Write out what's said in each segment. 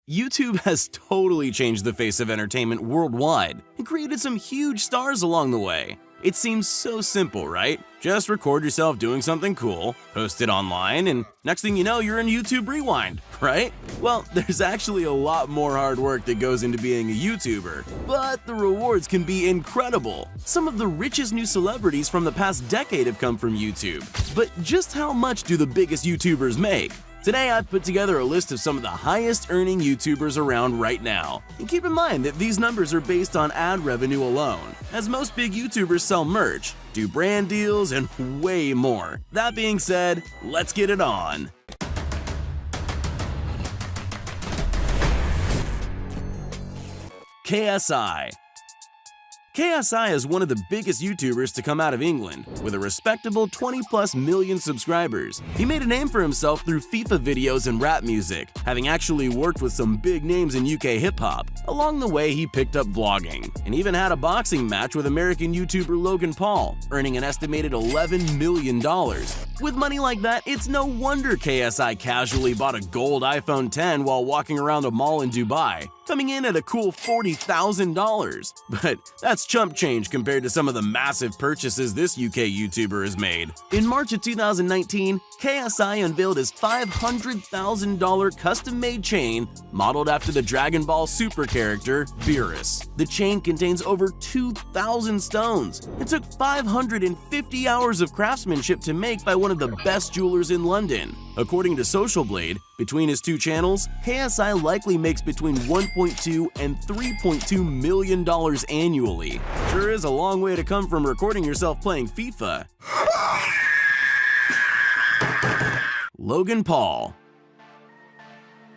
YouTube has totally changed the face of entertainment worldwide and created some huge stars along the way. It seems so simple, right? Just record yourself doing something cool, post it online, and next thing you know, you're in YouTube Rewind, right? Well, there's actually a lot more hard work that goes into being a YouTuber, but the rewards can be incredible. Some of the richest new celebrities from the past decade have come from YouTube. But just how much do the biggest YouTubers make? Today I've put together a list of some of the highest earning YouTubers around right now. And keep in mind that these numbers are based on ad revenue alone, as most big YouTubers sell merch, do brand deals, and way more. That being said, let's get it on. KSI. KSI is one of the biggest YouTubers to come out of England, with a respectable 20+ million subscribers. He made a name for himself through FIFA videos and rap music, having actually worked with some big names in UK hip-hop. Along the way, he picked up vlogging, and even had a boxing match with American YouTuber Logan Paul, earning an estimated $11 million. With money like that, it's no wonder KSI casually bought a gold iPhone X while walking around a mall in Dubai, coming in at a cool $40,000. But that's chump change compared to some of the massive purchases this UK YouTuber has made. In March of 2019, KSI unveiled his $500,000 custom-made chain modeled after the Dragon Ball Super character, Beerus. The chain contains over 2,000 stones. It took 550 hours of craftsmanship to make by one of the best jewelers in London. According to Social Blade, between his two channels, KSI likely makes between $1.2 and $3.2 million annually. Sure is a long way to come from recording yourself playing FIFA. Logan Paul.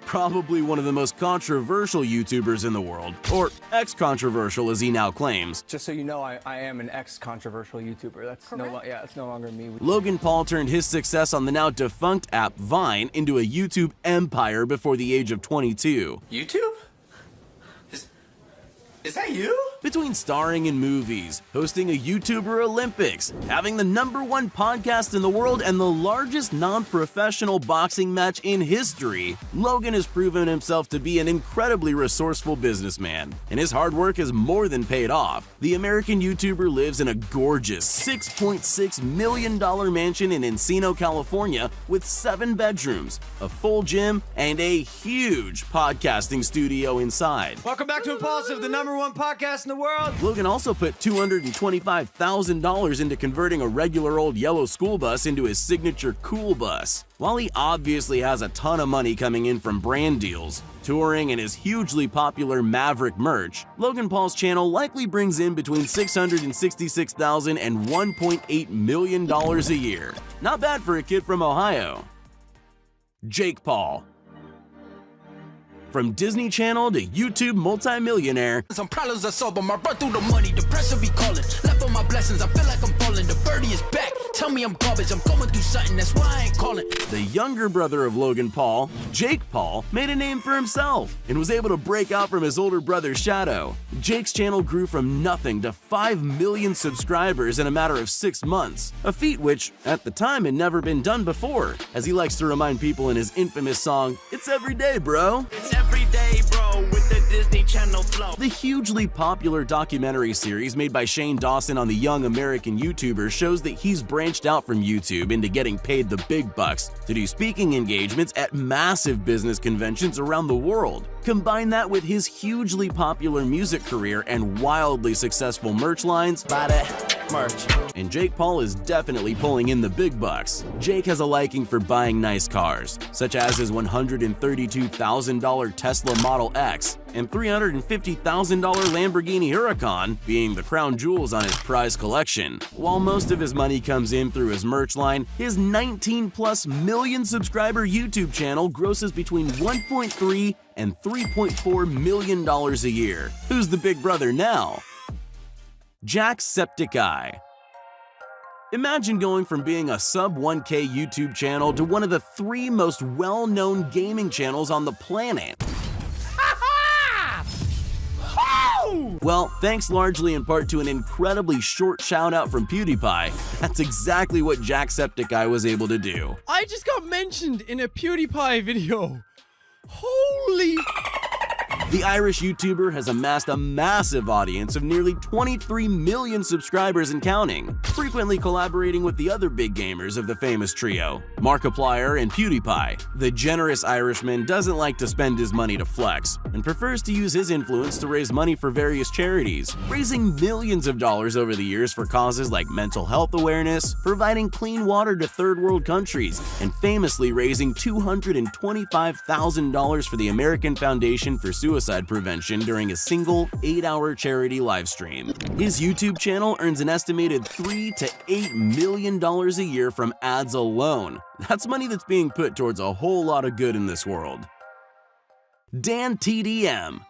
Probably one of the most controversial YouTubers in the world, or ex-controversial as he now claims. Just so you know, I am an ex-controversial YouTuber. That's no longer me. Logan Paul turned his success on the now defunct app Vine into a YouTube empire before the age of 22. YouTube? Is that you? Between starring in movies, hosting a YouTuber Olympics, having the #1 podcast in the world, and the largest non-professional boxing match in history, Logan has proven himself to be an incredibly resourceful businessman, and his hard work has more than paid off. The American YouTuber lives in a gorgeous $6.6 million mansion in Encino, California, with 7 bedrooms, a full gym, and a huge podcasting studio inside. Welcome back to Impulsive, the #1 podcast in the world. Logan also put $225,000 into converting a regular old yellow school bus into his signature cool bus. While he obviously has a ton of money coming in from brand deals, touring, and his hugely popular Maverick merch, Logan Paul's channel likely brings in between $666,000 and $1.8 million a year. Not bad for a kid from Ohio. Jake Paul. From Disney Channel to YouTube multimillionaire, some problems I solve, but I run through the money, the pressure be calling. Left on my blessings, I feel like I'm falling. The birdie is back, tell me I'm garbage, I'm going through something, that's why I ain't calling. The younger brother of Logan Paul, Jake Paul, made a name for himself and was able to break out from his older brother's shadow. Jake's channel grew from nothing to 5 million subscribers in a matter of 6 months, a feat which, at the time, had never been done before, as he likes to remind people in his infamous song, "It's every day, bro." It's every day, bro, with the Disney Channel flow. The hugely popular documentary series made by Shane Dawson on the young American YouTuber shows that he's branched out from YouTube into getting paid the big bucks to do speaking engagements at massive business conventions around the world. Combine that with his hugely popular music career and wildly successful merch lines, buy that merch, and Jake Paul is definitely pulling in the big bucks. Jake has a liking for buying nice cars, such as his $132,000 Tesla Model X and $350,000 Lamborghini Huracan being the crown jewels on his prize collection. While most of his money comes in through his merch line, his 19+ million subscriber YouTube channel grosses between $1.3 and $3.4 million a year. Who's the big brother now? Jacksepticeye. Imagine going from being a sub-1K YouTube channel to one of the 3 most well-known gaming channels on the planet. Well, thanks largely in part to an incredibly short shout-out from PewDiePie, that's exactly what Jacksepticeye was able to do. I just got mentioned in a PewDiePie video. Holy The Irish YouTuber has amassed a massive audience of nearly 23 million subscribers and counting, frequently collaborating with the other big gamers of the famous trio, Markiplier and PewDiePie. The generous Irishman doesn't like to spend his money to flex and prefers to use his influence to raise money for various charities, raising millions of dollars over the years for causes like mental health awareness, providing clean water to third world countries, and famously raising $225,000 for the American Foundation for Suicide Prevention during a single 8-hour charity livestream. His YouTube channel earns an estimated $3 to $8 million a year from ads alone. That's money that's being put towards a whole lot of good in this world. Dan TDM.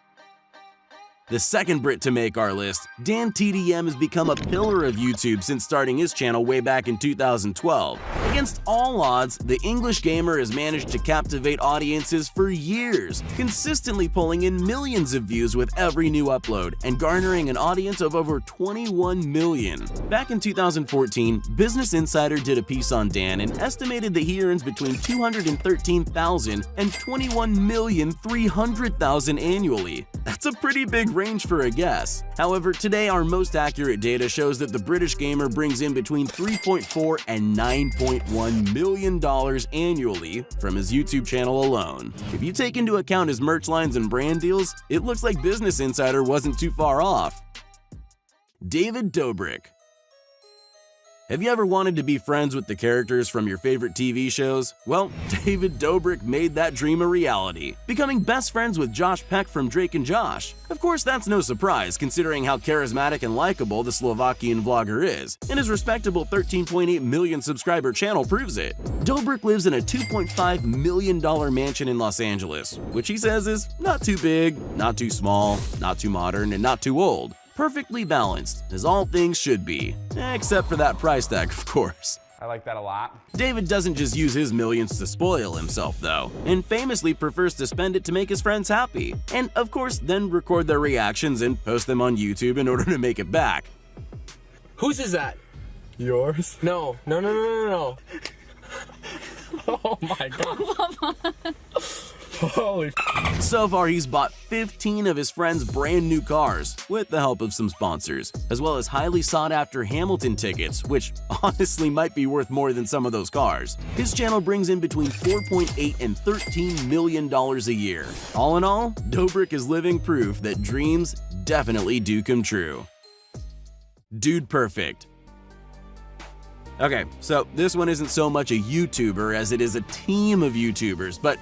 The second Brit to make our list, Dan TDM has become a pillar of YouTube since starting his channel way back in 2012. Against all odds, the English gamer has managed to captivate audiences for years, consistently pulling in millions of views with every new upload and garnering an audience of over 21 million. Back in 2014, Business Insider did a piece on Dan and estimated that he earns between $213,000 and $21,300,000 annually. That's a pretty big range for a guess. However, today our most accurate data shows that the British gamer brings in between $3.4 and $9.1 million annually from his YouTube channel alone. If you take into account his merch lines and brand deals, it looks like Business Insider wasn't too far off. David Dobrik. Have you ever wanted to be friends with the characters from your favorite TV shows? Well, David Dobrik made that dream a reality, becoming best friends with Josh Peck from Drake and Josh. Of course, that's no surprise considering how charismatic and likable the Slovakian vlogger is, and his respectable 13.8 million subscriber channel proves it. Dobrik lives in a $2.5 million mansion in Los Angeles, which he says is not too big, not too small, not too modern, and not too old. Perfectly balanced, as all things should be. Except for that price tag, of course. I like that a lot. David doesn't just use his millions to spoil himself, though, and famously prefers to spend it to make his friends happy. And, of course, then record their reactions and post them on YouTube in order to make it back. Whose is that? Yours? No. Oh my god. Holy So far, he's bought 15 of his friends' brand new cars, with the help of some sponsors, as well as highly sought after Hamilton tickets, which honestly might be worth more than some of those cars. His channel brings in between $4.8 and $13 million a year. All in all, Dobrik is living proof that dreams definitely do come true. Dude Perfect. Okay, so this one isn't so much a YouTuber as it is a team of YouTubers, but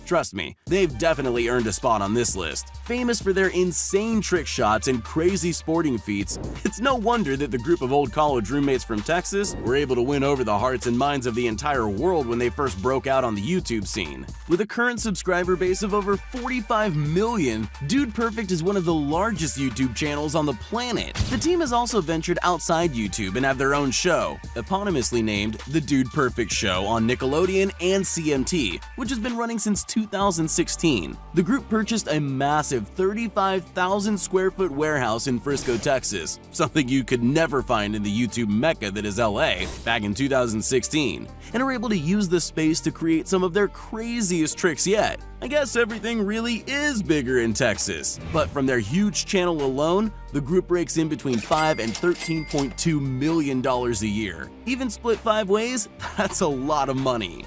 trust me, they've definitely earned a spot on this list. Famous for their insane trick shots and crazy sporting feats, it's no wonder that the group of old college roommates from Texas were able to win over the hearts and minds of the entire world when they first broke out on the YouTube scene. With a current subscriber base of over 45 million, Dude Perfect is one of the largest YouTube channels on the planet. The team has also ventured outside YouTube and have their own show, eponymously named The Dude Perfect Show on Nickelodeon and CMT, which has been running since 2016. The group purchased a massive 35,000 square foot warehouse in Frisco, Texas, something you could never find in the YouTube mecca that is LA, back in 2016, and are able to use the space to create some of their craziest tricks yet. I guess everything really is bigger in Texas. But from their huge channel alone, the group rakes in between $5 and $13.2 million a year. Even split 5 ways, that's a lot of money.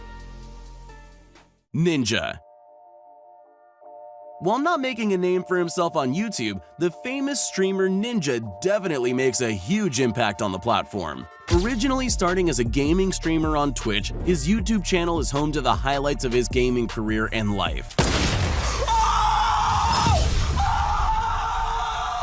Ninja. While not making a name for himself on YouTube, the famous streamer Ninja definitely makes a huge impact on the platform. Originally starting as a gaming streamer on Twitch, his YouTube channel is home to the highlights of his gaming career and life,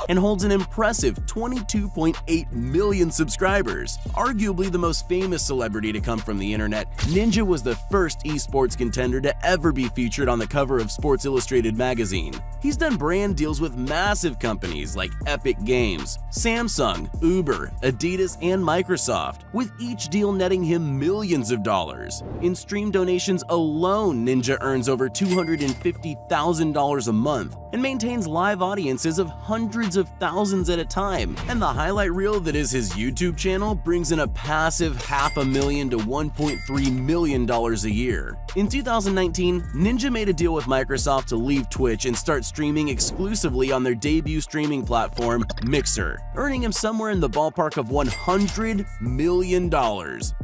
and holds an impressive 22.8 million subscribers. Arguably the most famous celebrity to come from the internet, Ninja was the first esports contender to ever be featured on the cover of Sports Illustrated magazine. He's done brand deals with massive companies like Epic Games, Samsung, Uber, Adidas, and Microsoft, with each deal netting him millions of dollars. In stream donations alone, Ninja earns over $250,000 a month and maintains live audiences of hundreds of of thousands at a time, and the highlight reel that is his YouTube channel brings in a passive $500,000 to $1.3 million a year. In 2019, Ninja made a deal with Microsoft to leave Twitch and start streaming exclusively on their debut streaming platform, Mixer, earning him somewhere in the ballpark of $100 million.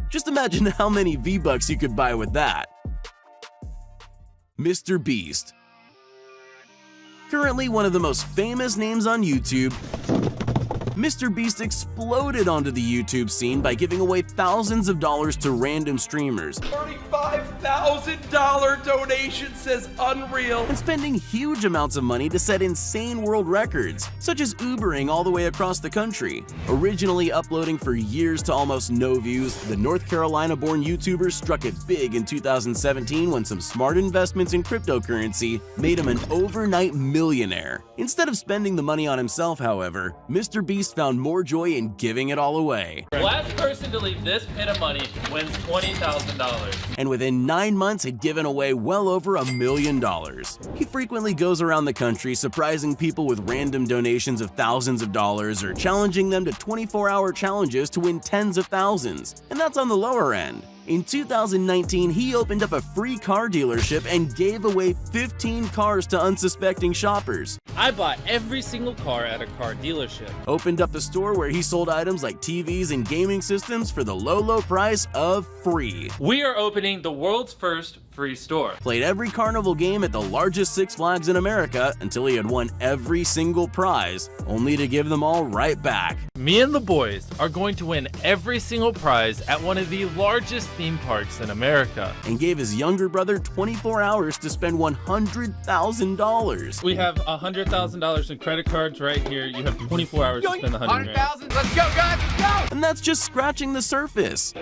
Just imagine how many V-Bucks you could buy with that. Mr. Beast. Currently one of the most famous names on YouTube, Mr. Beast exploded onto the YouTube scene by giving away thousands of dollars to random streamers. $35,000 donation says unreal. And spending huge amounts of money to set insane world records, such as Ubering all the way across the country. Originally uploading for years to almost no views, the North Carolina-born YouTuber struck it big in 2017 when some smart investments in cryptocurrency made him an overnight millionaire. Instead of spending the money on himself, however, Mr. Beast found more joy in giving it all away. Last person to leave this pit of money wins $20,000. And within 9 months had given away well over $1 million. He frequently goes around the country surprising people with random donations of thousands of dollars or challenging them to 24-hour challenges to win tens of thousands, and that's on the lower end. In 2019, he opened up a free car dealership and gave away 15 cars to unsuspecting shoppers. I bought every single car at a car dealership. Opened up a store where he sold items like TVs and gaming systems for the low price of free. We are opening the world's first free store. Played every carnival game at the largest Six Flags in America until he had won every single prize, only to give them all right back. Me and the boys are going to win every single prize at one of the largest theme parks in America. And gave his younger brother 24 hours to spend $100,000. We have $100,000 in credit cards right here. You have 24 hours to spend the $100,000. Let's go, guys, let's go! And that's just scratching the surface.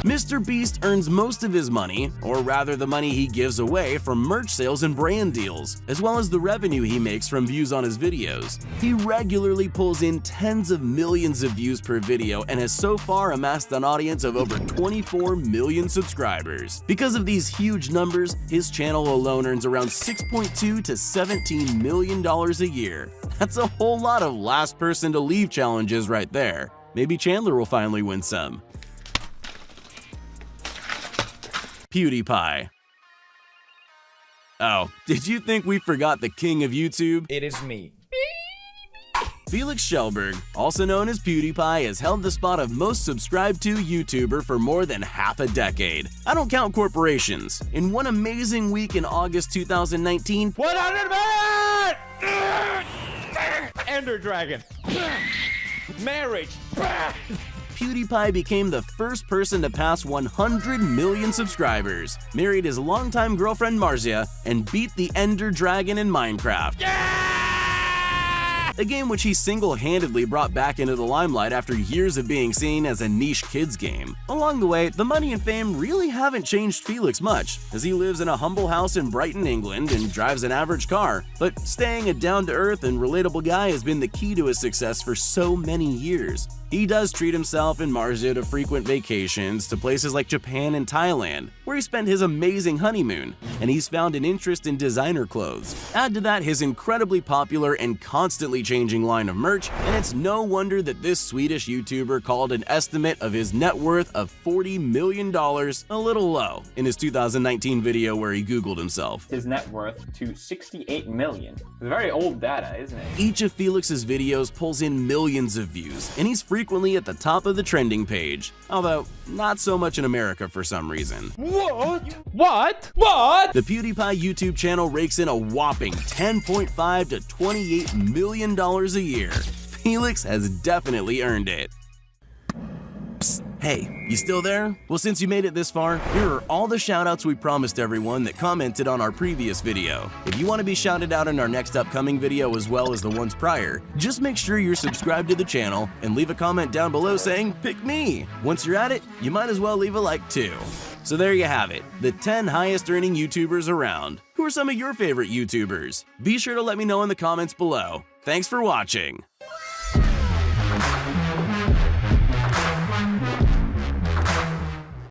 Mr. Beast earns most of his money, or rather the money he gives away, from merch sales and brand deals, as well as the revenue he makes from views on his videos. He regularly pulls in tens of millions of views per video and has so far amassed an audience of over 24 million subscribers. Because of these huge numbers, his channel alone earns around $6.2 to $17 million a year. That's a whole lot of last person to leave challenges right there. Maybe Chandler will finally win some. PewDiePie. Oh, did you think we forgot the king of YouTube? It is me. Felix Schellberg, also known as PewDiePie, has held the spot of most subscribed to YouTuber for more than half a decade. I don't count corporations. In one amazing week in August 2019, 100 million! Ender Dragon. Marriage. PewDiePie became the first person to pass 100 million subscribers, married his longtime girlfriend Marzia, and beat the Ender Dragon in Minecraft. A game which he single-handedly brought back into the limelight after years of being seen as a niche kids game. Along the way, the money and fame really haven't changed Felix much, as he lives in a humble house in Brighton, England, and drives an average car. But staying a down-to-earth and relatable guy has been the key to his success for so many years. He does treat himself and Marzia to frequent vacations to places like Japan and Thailand, where he spent his amazing honeymoon, and he's found an interest in designer clothes. Add to that his incredibly popular and constantly changing line of merch, and it's no wonder that this Swedish YouTuber called an estimate of his net worth of $40 million a little low in his 2019 video where he Googled himself. His net worth to 68 million. Very old data, isn't it? Each of Felix's videos pulls in millions of views, and he's frequently at the top of the trending page, although not so much in America for some reason. What? The PewDiePie YouTube channel rakes in a whopping $10.5 to $28 million a year. Felix has definitely earned it. Psst, hey, you still there? Well, since you made it this far, here are all the shoutouts we promised everyone that commented on our previous video. If you want to be shouted out in our next upcoming video as well as the ones prior, just make sure you're subscribed to the channel and leave a comment down below saying, "Pick me." Once you're at it, you might as well leave a like too. So there you have it, the 10 highest earning YouTubers around. Who are some of your favorite YouTubers? Be sure to let me know in the comments below. Thanks for watching.